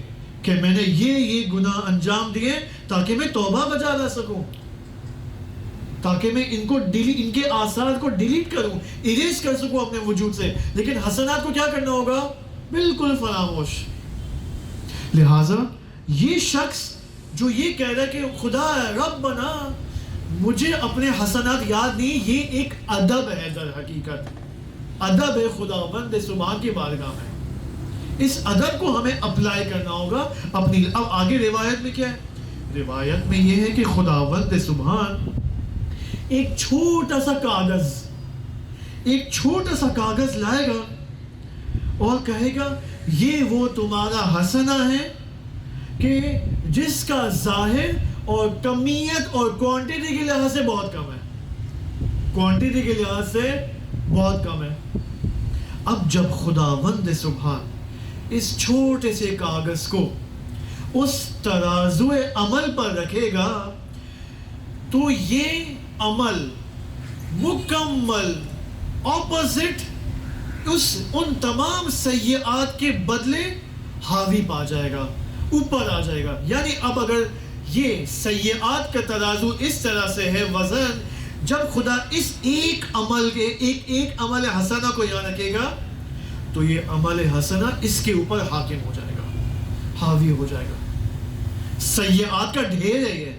کہ میں نے یہ گناہ انجام دیے تاکہ میں توبہ بجا لا سکوں، تاکہ میں ان کے آثار کو ڈیلیٹ کروں، اریز کر سکوں اپنے وجود سے. لیکن حسنات کو کیا کرنا ہوگا؟ بالکل فراموش. لہٰذا یہ شخص جو یہ کہہ رہا ہے کہ خدا رب بنا مجھے اپنے حسنات یاد نہیں، یہ ایک ادب ہے. در حقیقت ادب ہے خداوند سبحان کی بارگاہ میں. اس ادب کو ہمیں اپلائی کرنا ہوگا اپنی. اب آگے روایت میں کیا ہے؟ روایت میں یہ ہے کہ خداوند سبحان ایک چھوٹا سا کاغذ لائے گا اور کہے گا یہ وہ تمہارا حسنہ ہے کہ جس کا ظاہر اور کمیت اور کوانٹٹی کے لحاظ سے بہت کم ہے. اب جب خداوند سبحان اس چھوٹے سے کاغذ کو اس ترازو عمل پر رکھے گا تو یہ عمل مکمل اپوزٹ ان تمام سیئات کے بدلے حاوی پا جائے گا، اوپر آ جائے گا. یعنی اب اگر یہ سیئات کا ترازو اس طرح سے ہے وزن، جب خدا اس ایک عمل حسنہ کو یاد رکھے گا تو یہ عمل حسنہ اس کے اوپر حاکم ہو جائے گا، حاوی ہو جائے گا. سیئات کا ڈھیر ہے، یہ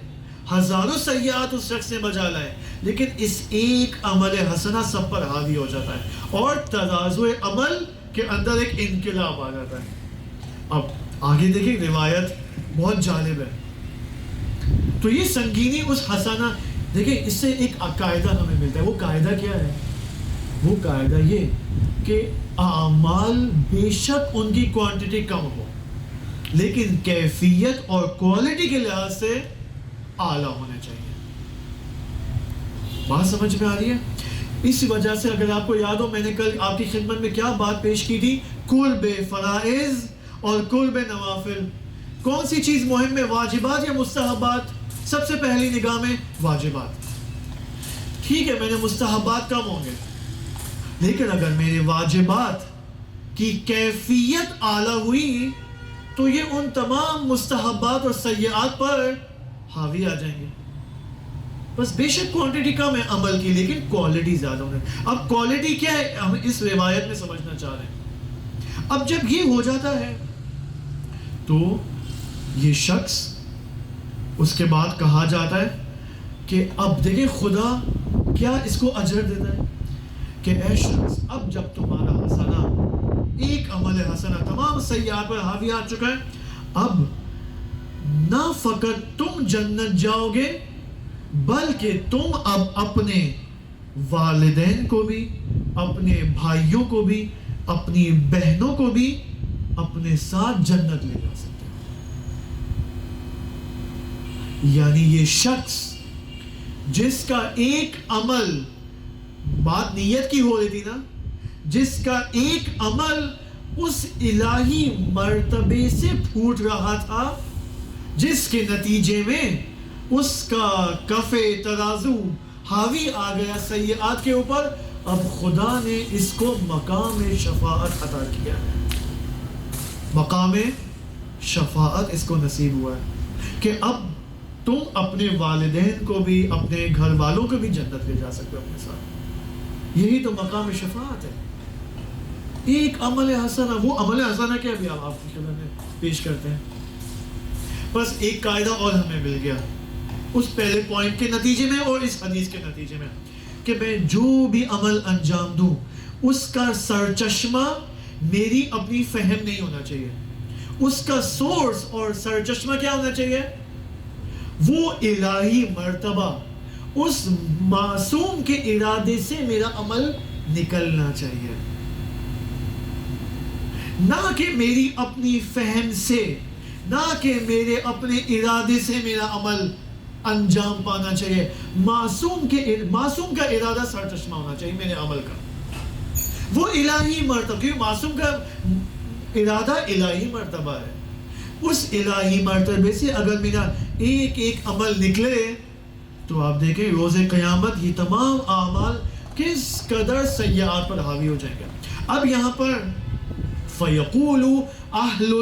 ہزاروں سیئات اس شخص نے بجا لائے، لیکن اس ایک عمل حسنہ سب پر حاوی ہو جاتا ہے اور ترازو عمل کے اندر ایک انقلاب آ جاتا ہے. اب آگے دیکھیں، روایت بہت جالب ہے. تو یہ سنگینی اس حسنہ، دیکھیں اس سے ایک قاعدہ ہمیں ملتا ہے. وہ قاعدہ کیا ہے؟ وہ قاعدہ یہ کہ اعمال بے شک ان کی کوانٹٹی کم ہو لیکن کیفیت اور کوالٹی کے لحاظ سے اعلیٰ ہونے چاہیے. بات سمجھ میں آ رہی ہے؟ اس وجہ سے اگر آپ کو یاد ہو، میں نے کل آپ کی خدمت میں کیا بات پیش کی تھی؟ قرب فرائض اور قرب نوافل. کون سی چیز مہم ہے، واجبات یا مستحبات؟ سب سے پہلی نگاہ میں واجبات. ٹھیک ہے، میں نے مستحبات کم ہوں گے، لیکن اگر میرے واجبات کی کیفیت اعلیٰ ہوئی تو یہ ان تمام مستحبات اور سیئات پر حاوی آ جائیں گے. بس بے شک کوانٹٹی کم ہے عمل کی لیکن کوالٹی زیادہ ہونے. اب کوالٹی کیا ہے ہم اس روایت میں سمجھنا چاہ رہے ہیں. اب جب یہ ہو جاتا ہے تو یہ شخص، اس کے بعد کہا جاتا ہے کہ اب دیکھیں خدا کیا اس کو اجر دیتا ہے کہ اے شخص، اب جب تمہارا حسنہ، ایک عمل حسنہ تمام سیئات پر حاوی آ چکا ہے، اب نہ فقط تم جنت جاؤ گے بلکہ تم اب اپنے والدین کو بھی، اپنے بھائیوں کو بھی، اپنی بہنوں کو بھی اپنے ساتھ جنت لے جا سکتے ہو. یعنی یہ شخص جس کا ایک عمل، بات نیت کی ہو رہی تھی نا، جس کا ایک عمل اس الہی مرتبے سے پھوٹ رہا تھا، جس کے نتیجے میں اس کا کف ترازو حاوی آ گیا سیئات کے اوپر، اب خدا نے اس کو مقام شفاعت عطا کیا ہے. مقام شفاعت اس کو نصیب ہوا ہے کہ اب تم اپنے والدین کو بھی، اپنے گھر والوں کو بھی جنت لے جا سکتے ہو اپنے ساتھ. یہی تو مقام شفاعت ہے. ایک عمل حسنہ، وہ عمل حسنہ کیا بھی آپ کی خدمت میں پیش کرتے ہیں. بس ایک قاعدہ اور ہمیں مل گیا اس پہلے پوائنٹ کے نتیجے میں اور اس حدیث کے نتیجے میں کہ میں جو بھی عمل انجام دوں اس کا سرچشمہ میری اپنی فہم نہیں ہونا چاہیے. اس کا سورس اور سرچشمہ کیا ہونا چاہیے؟ وہ الہی مرتبہ، اس معصوم کے ارادے سے میرا عمل نکلنا چاہیے، نہ کہ میری اپنی فہم سے، نہ کہ میرے اپنے ارادے سے میرا عمل انجام پانا چاہیے. معصوم کا ارادہ سرچشمہ ہونا چاہیے میرے عمل کا، وہ الہی مرتبہ، کیونکہ معصوم کا ارادہ الہی مرتبہ ہے. اس الہی مرتبے سے اگر میرا ایک عمل نکلے تو آپ دیکھیں روز قیامت یہ تمام اعمال کس قدر سیئات پر حاوی ہو جائیں گے. اب یہاں پر فَيَقُولُ أَهْلُ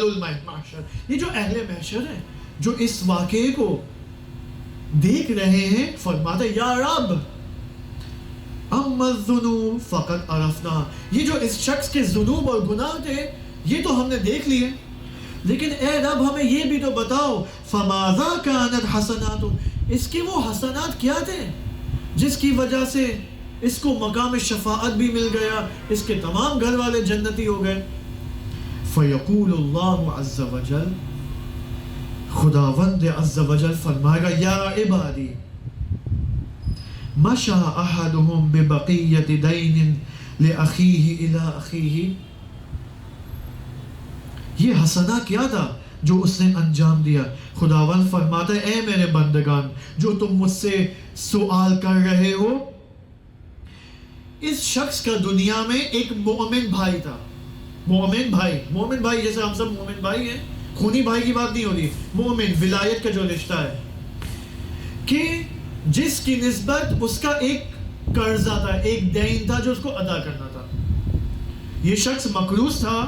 الْمَحْشَرِ, یہ جو اہل محشر ہیں جو اس واقعے کو دیکھ رہے ہیں, فرماتے یا رب اما الذنوب فقد عرفنا, یہ جو اس شخص کے ذنوب اور گناہ تھے یہ تو ہم نے دیکھ لیے, لیکن اے رب ہمیں یہ بھی تو بتاؤ فماذا كانت حسنات, اس کے وہ حسنات کیا تھے جس کی وجہ سے اس کو مقام شفاعت بھی مل گیا, اس کے تمام گھر والے جنتی ہو گئے. فیقول اللہ عز وجل, خداوند عز وجل فرمائے گا یا عبادی مشى احدهم ببقیت دین لاخیہ الی اخیہ, یہ حسنہ کیا تھا جو اس نے انجام دیا. خداوند فرماتا ہے اے میرے بندگان جو تم مجھ سے سوال کر رہے ہو, اس شخص کا دنیا میں ایک مومن بھائی تھا. مومن بھائی جیسے ہم سب مومن بھائی ہیں, خونی بھائی کی بات نہیں ہو رہی, مومن ولایت کا جو رشتہ ہے, کہ جس کی نسبت اس کا ایک قرضہ تھا, ایک دین تھا جو اس کو ادا کرنا تھا. یہ شخص مقروض تھا,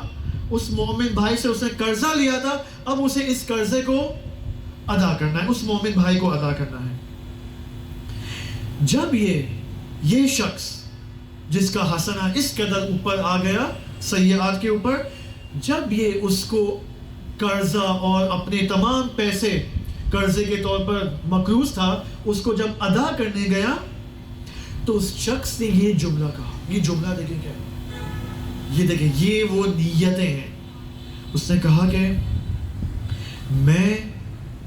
اس مومن بھائی سے اس نے قرضہ لیا تھا, اب اسے اس قرضے کو ادا کرنا ہے, اس مومن بھائی کو ادا کرنا ہے. جب یہ شخص جس کا حسنہ اس قدر اوپر آ گیا سیئات کے اوپر, جب یہ اس کو قرضہ اور اپنے تمام پیسے قرضے کے طور پر مقروض تھا, اس کو جب ادا کرنے گیا تو اس شخص نے یہ جملہ کہا. یہ جملہ دیکھیں کیا, یہ دیکھیں یہ وہ نیتیں ہیں. اس نے کہا کہ میں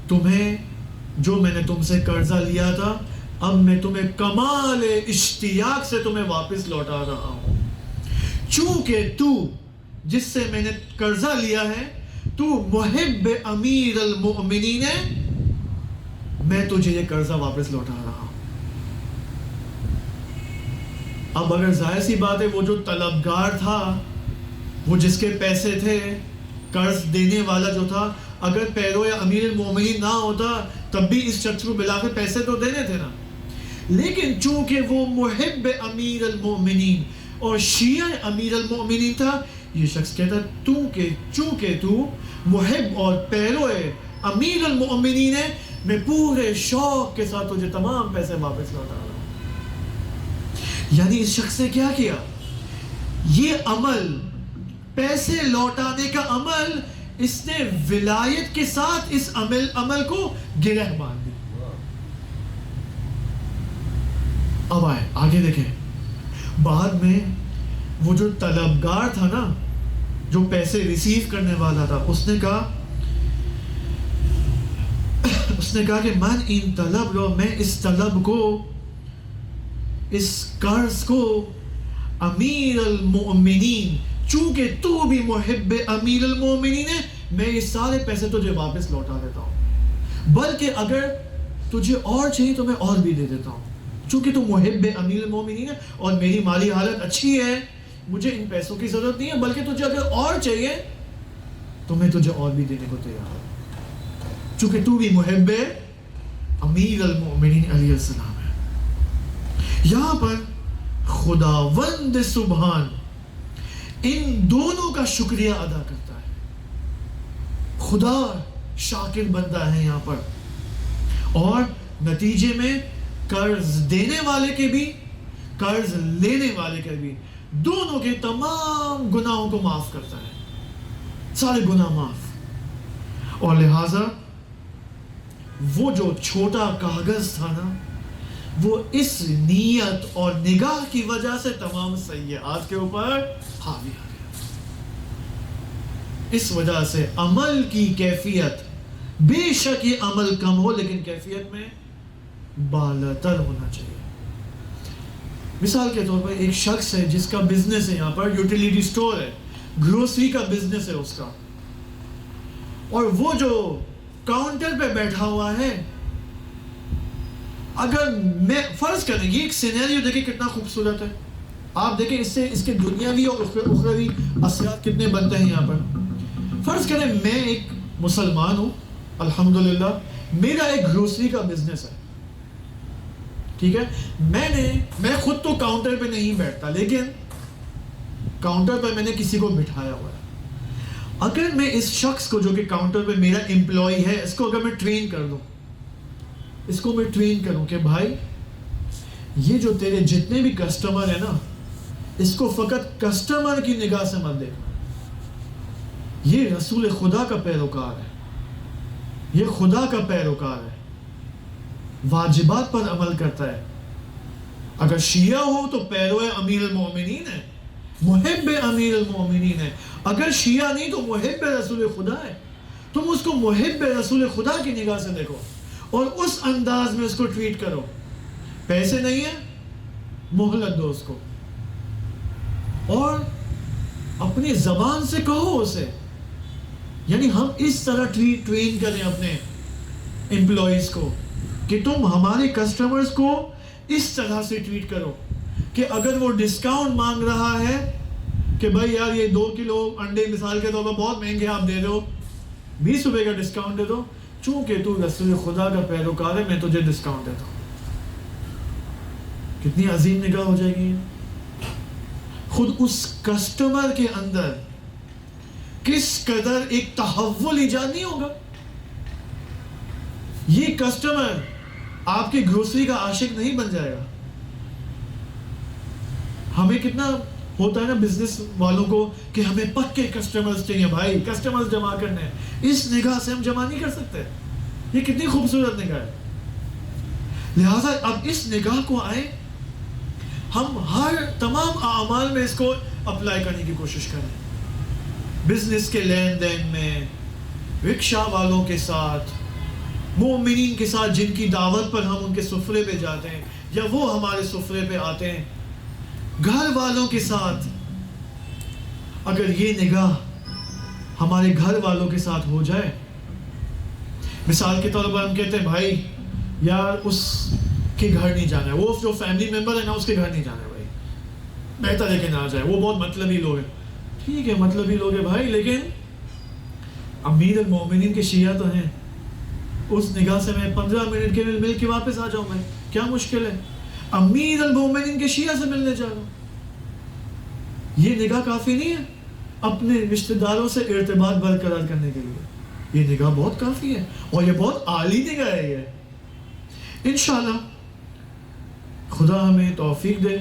تمہیں جو میں نے تم سے قرضہ لیا تھا اب میں تمہیں کمال اشتیاق سے تمہیں واپس لوٹا رہا ہوں, چونکہ تو جس سے میں نے قرضہ لیا ہے تو محب امیر المؤمنین ہے, میں تجھے یہ قرضہ واپس لوٹا رہا ہوں. اب اگر ظاہر سی بات ہے وہ جو طلبگار تھا, وہ جس کے پیسے تھے, قرض دینے والا جو تھا, اگر پیرو یا امیر المومنین نہ ہوتا تب بھی اس شخص کو ملا کے پیسے تو دینے تھے نا. لیکن چونکہ وہ محب امیر المومنین اور شیعہ امیر المومنین تھا, یہ شخص کہتا چونکہ تو محب اور پیرو امیر المومنین ہے, میں پورے شوق کے ساتھ تجھے تمام پیسے واپس لوٹا رہا ہوں. یعنی اس شخص نے کیا کیا, یہ عمل پیسے لوٹانے کا عمل اس نے ولایت کے ساتھ اس عمل کو گرہ باندھ دی. اب آگے دیکھیں, بعد میں وہ جو طلبگار تھا نا, جو پیسے ریسیو کرنے والا تھا, اس نے کہا کہ من ان طلب لو, میں اس طلب کو, اس قرض کو امیر المؤمنین, چونکہ تو بھی محب امیر المؤمنین ہے, میں یہ سارے پیسے تجھے واپس لوٹا دیتا ہوں, بلکہ اگر تجھے اور چاہیے تو میں اور بھی دے دیتا ہوں, چونکہ تو محب امیر المؤمنین ہے اور میری مالی حالت اچھی ہے, مجھے ان پیسوں کی ضرورت نہیں ہے, بلکہ تجھے اگر اور چاہیے تو میں تجھے اور بھی دینے کو تیار ہوں, چونکہ تو بھی محب امیر المؤمنین علیہ السلام ہے. یہاں پر خداوند سبحان ان دونوں کا شکریہ ادا کرتا ہے. خدا شاکر بندہ ہے یہاں پر, اور نتیجے میں قرض دینے والے کے بھی قرض لینے والے کے بھی دونوں کے تمام گناہوں کو معاف کرتا ہے, سارے گناہ معاف. اور لہذا وہ جو چھوٹا کاغذ تھا نا, وہ اس نیت اور نگاہ کی وجہ سے تمام سیئات کے اوپر حاوی آ گیا. اس وجہ سے عمل کی کیفیت, بے شک یہ عمل کم ہو لیکن کیفیت میں بالاتر ہونا چاہیے. مثال کے طور پر ایک شخص ہے جس کا بزنس ہے, یہاں پر یوٹیلیٹی سٹور ہے, گروسری کا بزنس ہے اس کا, اور وہ جو کاؤنٹر پہ بیٹھا ہوا ہے, اگر میں فرض کریں, یہ ایک سینیریو دیکھیں کتنا خوبصورت ہے, آپ دیکھیں اس سے اس کے دنیاوی اور اخروی اثرات کتنے بنتے ہیں یہاں پر. فرض کریں میں ایک مسلمان ہوں, الحمدللہ میرا ایک گروسری کا بزنس ہے, ٹھیک ہے، میں خود تو کاؤنٹر پہ نہیں بیٹھتا، لیکن کاؤنٹر پہ میں نے کسی کو بٹھایا ہوا ہے. اگر میں اس شخص کو جو کہ کاؤنٹر پہ میرا امپلائی ہے، اس کو اگر میں ٹرین کر دوں، اس کو میں ٹرین کروں کہ بھائی یہ جو تیرے جتنے بھی کسٹمر ہیں نا، اس کو فقط کسٹمر کی نگاہ سے مت دیکھنا، یہ رسول خدا کا پیروکار ہے، یہ خدا کا پیروکار ہے، واجبات پر عمل کرتا ہے. اگر شیعہ ہو تو پیرو امیر المومنین ہے، محب امیر المومنین ہے. اگر شیعہ نہیں تو محب رسول خدا ہے. تم اس کو محب رسول خدا کی نگاہ سے دیکھو اور اس انداز میں اس کو ٹریٹ کرو. پیسے نہیں ہیں، مہلت دو اس کو، اور اپنی زبان سے کہو اسے. یعنی ہم اس طرح ٹرین کریں اپنے امپلائیز کو کہ تم ہمارے کسٹمرز کو اس طرح سے ٹریٹ کرو کہ اگر وہ ڈسکاؤنٹ مانگ رہا ہے کہ بھائی یار یہ 2 کلو انڈے مثال کے طور پر بہت مہنگے آپ دے دو، 20 روپے کا ڈسکاؤنٹ دے دو، چونکہ تو رسول خدا کا پیروکار ہے میں تجھے ڈسکاؤنٹ دیتا ہوں. کتنی عظیم نگاہ ہو جائے گی. خود اس کسٹمر کے اندر کس قدر ایک تحول ایجاد نہیں ہوگا. یہ کسٹمر آپ کی گروسری کا عاشق نہیں بن جائے گا. ہمیں کتنا ہوتا ہے نا بزنس والوں کو کہ ہمیں پکے کسٹمرز چاہیے بھائی، کسٹمرز جمع کرنے ہیں. اس نگاہ سے ہم جمع نہیں کر سکتے. یہ کتنی خوبصورت نگاہ ہے. لہذا اب اس نگاہ کو آئے ہم ہر تمام اعمال میں اس کو اپلائی کرنے کی کوشش کریں. بزنس کے لین دین میں، رکشہ والوں کے ساتھ، مومنین کے ساتھ جن کی دعوت پر ہم ان کے سفرے پہ جاتے ہیں یا وہ ہمارے سفرے پہ آتے ہیں، گھر والوں کے ساتھ. اگر یہ نگاہ ہمارے گھر والوں کے ساتھ ہو جائے، مثال کے طور پر ہم کہتے ہیں بھائی یار اس کے گھر نہیں جانا ہے، وہ جو فیملی ممبر ہے نا اس کے گھر نہیں جانا ہے بھائی، بہتر ہے کہ نہ جائے، وہ بہت مطلبی لوگ ہیں. ٹھیک ہے مطلبی لوگ ہیں بھائی، لیکن امیر المومنین کے شیعہ تو ہیں. اس نگاہ سے میں 15 منٹ کے لیے مل کے واپس آ جاؤں، میں کیا مشکل ہے. امیر المومنین کے شیعہ سے ملنے جا رہا ہوں. یہ نگاہ کافی نہیں ہے اپنے رشتہ داروں سے ارتباط برقرار کرنے کے لیے. یہ نگاہ بہت کافی ہے اور یہ بہت عالی نگاہ ہے. یہ انشاءاللہ خدا ہمیں توفیق دے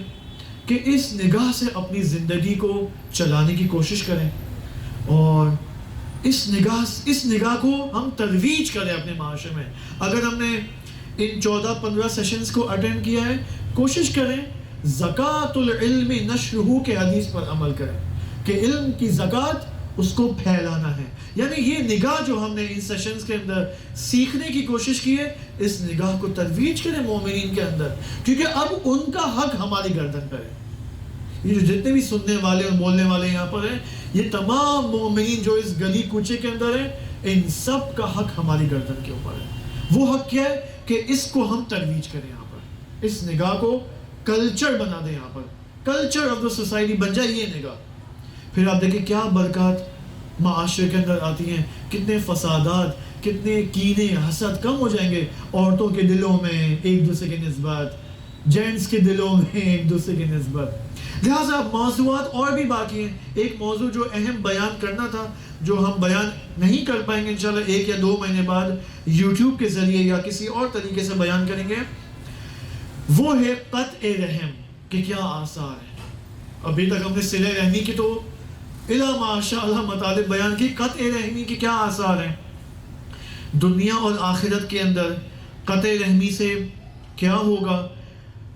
کہ اس نگاہ سے اپنی زندگی کو چلانے کی کوشش کریں اور اس نگاہ کو ہم ترویج کریں اپنے معاشرے میں. اگر ہم نے ان 14-15 سیشنز کو اٹینڈ کیا ہے، کوشش کریں زکوٰۃ العلم نشرہ کے حدیث پر عمل کریں کہ علم کی زکوٰۃ اس کو پھیلانا ہے. یعنی یہ نگاہ جو ہم نے ان سیشنز کے اندر سیکھنے کی کوشش کی ہے، اس نگاہ کو ترویج کریں مومنین کے اندر، کیونکہ اب ان کا حق ہماری گردن پر ہے. یہ جو جتنے بھی سننے والے اور بولنے والے یہاں پر ہیں، یہ تمام مومنین جو اس گلی کوچے کے اندر ہیں، ان سب کا حق ہماری گردن کے اوپر ہے. وہ حق کیا ہے کہ اس کو ہم ترویج کریں یہاں پر، اس نگاہ کو کلچر بنا دیں، یہاں پر کلچر آف دا سوسائٹی بن جائے یہ نگاہ. پھر آپ دیکھیں کیا برکات معاشرے کے اندر آتی ہیں، کتنے فسادات، کتنے کینے حسد کم ہو جائیں گے. عورتوں کے دلوں میں ایک دوسرے کی نسبت، جینٹس کے دلوں میں ایک دوسرے کی نسبت. لہٰذا موضوعات اور بھی باقی ہیں. ایک موضوع جو اہم بیان کرنا تھا، جو ہم بیان نہیں کر پائیں گے انشاءاللہ 1 یا 2 مہینے بعد یوٹیوب کے ذریعے یا کسی اور طریقے سے بیان کریں گے، وہ ہے قطع رحم کے کیا آثار ہیں. ابھی تک ہم نے صلہ رحمی کی تو الا ماشاء اللہ مطالب بیان کی، قطع رحمی کے کیا آثار ہیں دنیا اور آخرت کے اندر. قطع رحمی سے کیا ہوگا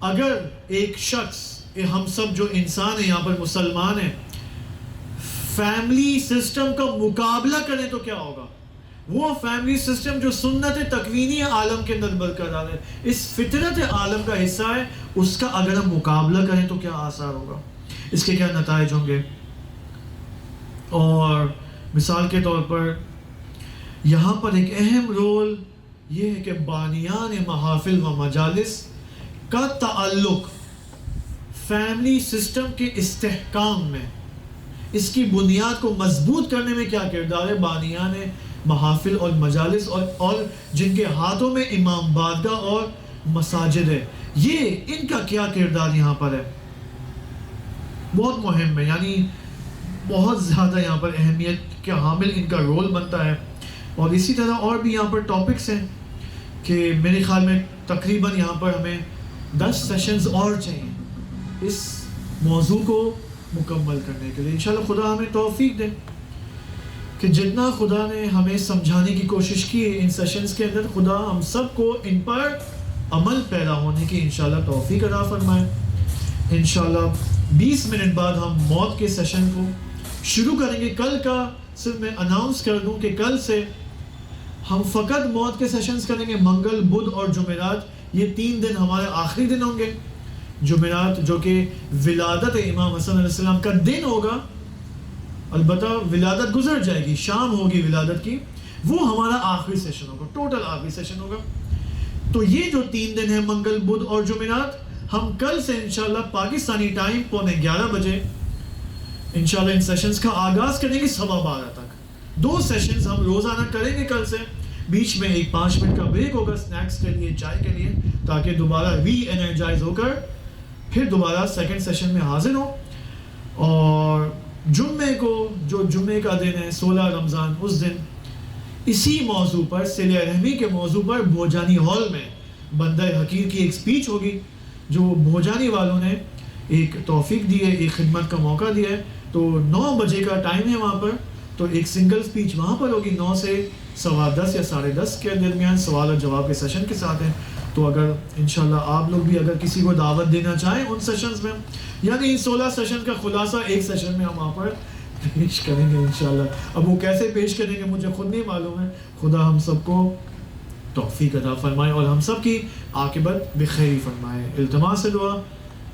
اگر ایک شخص، ہم سب جو انسان ہیں یہاں پر مسلمان ہیں، فیملی سسٹم کا مقابلہ کریں تو کیا ہوگا. وہ فیملی سسٹم جو سنت تکوینی عالم کے اندر برقرار ہے، اس فطرت عالم کا حصہ ہے، اس کا اگر ہم مقابلہ کریں تو کیا آثار ہوگا، اس کے کیا نتائج ہوں گے. اور مثال کے طور پر یہاں پر ایک اہم رول یہ ہے کہ بانیان محافل و مجالس کا تعلق فیملی سسٹم کے استحکام میں، اس کی بنیاد کو مضبوط کرنے میں کیا کردار ہے بانیان محافل اور مجالس اور جن کے ہاتھوں میں امام بارگاہ اور مساجد ہے. یہ ان کا کیا کردار یہاں پر ہے، بہت مہم ہے، یعنی بہت زیادہ یہاں پر اہمیت کے حامل ان کا رول بنتا ہے. اور اسی طرح اور بھی یہاں پر ٹاپکس ہیں کہ میرے خیال میں تقریباً یہاں پر ہمیں 10 سیشنز اور چاہیے اس موضوع کو مکمل کرنے کے لیے. انشاءاللہ خدا ہمیں توفیق دے کہ جتنا خدا نے ہمیں سمجھانے کی کوشش کی ان سیشنز کے اندر، خدا ہم سب کو ان پر عمل پیدا ہونے کی انشاءاللہ توفیق عطا فرمائے. انشاءاللہ 20 منٹ بعد ہم موت کے سیشن کو شروع کریں گے. کل کا صرف میں اناؤنس کر دوں کہ کل سے ہم فقط موت کے سیشنز کریں گے. منگل، بدھ اور جمعرات، یہ 3 دن ہمارے آخری دن ہوں گے. جمعرات جو کہ ولادت امام حسن علیہ السلام کا دن ہوگا، البتہ ولادت گزر جائے گی، شام ہوگی ولادت کی، وہ ہمارا آخری سیشن ہوگا، ٹوٹل آخری سیشن ہوگا. تو یہ جو 3 دن ہیں منگل، بدھ اور جمعرات، ہم کل سے انشاءاللہ پاکستانی ٹائم 11:15 بجے انشاءاللہ ان سیشنز کا آغاز کریں گے 12:15 تک. 2 سیشنز ہم روزانہ کریں گے کل سے. بیچ میں ایک 5 منٹ کا بریک ہوگا سنیکس کے لیے، چائے کے لیے، تاکہ دوبارہ ری انرجائز ہو کر پھر دوبارہ سیکنڈ سیشن میں حاضر ہوں. اور جمعے کو، جو جمعے کا دن ہے 16 رمضان، اس دن اسی موضوع پر، صلہ رحمی کے موضوع پر، بھوجانی ہال میں بندہ حقیر کی ایک سپیچ ہوگی جو بھوجانی والوں نے ایک توفیق دی ہے، ایک خدمت کا موقع دیا ہے. تو 9 بجے کا ٹائم ہے وہاں پر، تو ایک سنگل سپیچ وہاں پر ہوگی 9 سے 10:15 یا 10:30 کے درمیان، سوال اور جواب کے سیشن کے ساتھ ہیں. تو اگر انشاءاللہ آپ لوگ بھی اگر کسی کو دعوت دینا چاہیں ان سیشنز میں، یعنی ان 16 سیشن کا خلاصہ ایک سیشن میں ہم وہاں پر پیش کریں گے انشاءاللہ. اب وہ کیسے پیش کریں گے مجھے خود نہیں معلوم ہے. خدا ہم سب کو توفیق عطا فرمائے اور ہم سب کی عاقبت بخیر فرمائے. التماس دعا.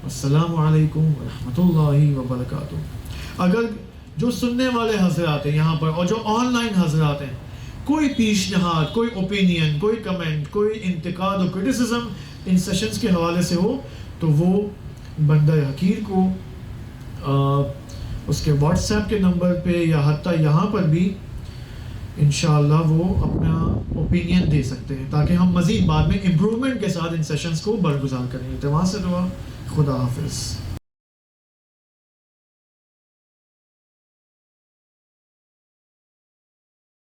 السلام علیکم ورحمۃ اللہ وبرکاتہ. اگر جو سننے والے حضرات ہیں یہاں پر اور جو آن لائن حضرات ہیں، کوئی پیشنہاد، کوئی اوپینین، کوئی کمنٹ، کوئی انتقاد اور کرٹیسزم ان سیشنز کے حوالے سے ہو، تو وہ بندہ حقیر کو اس کے واٹس ایپ کے نمبر پہ یا حتیٰ یہاں پر بھی انشاءاللہ وہ اپنا اوپینین دے سکتے ہیں، تاکہ ہم مزید بعد میں امپرومنٹ کے ساتھ ان سیشنز کو برگزار کریں. التماس دعا. خدا حافظ.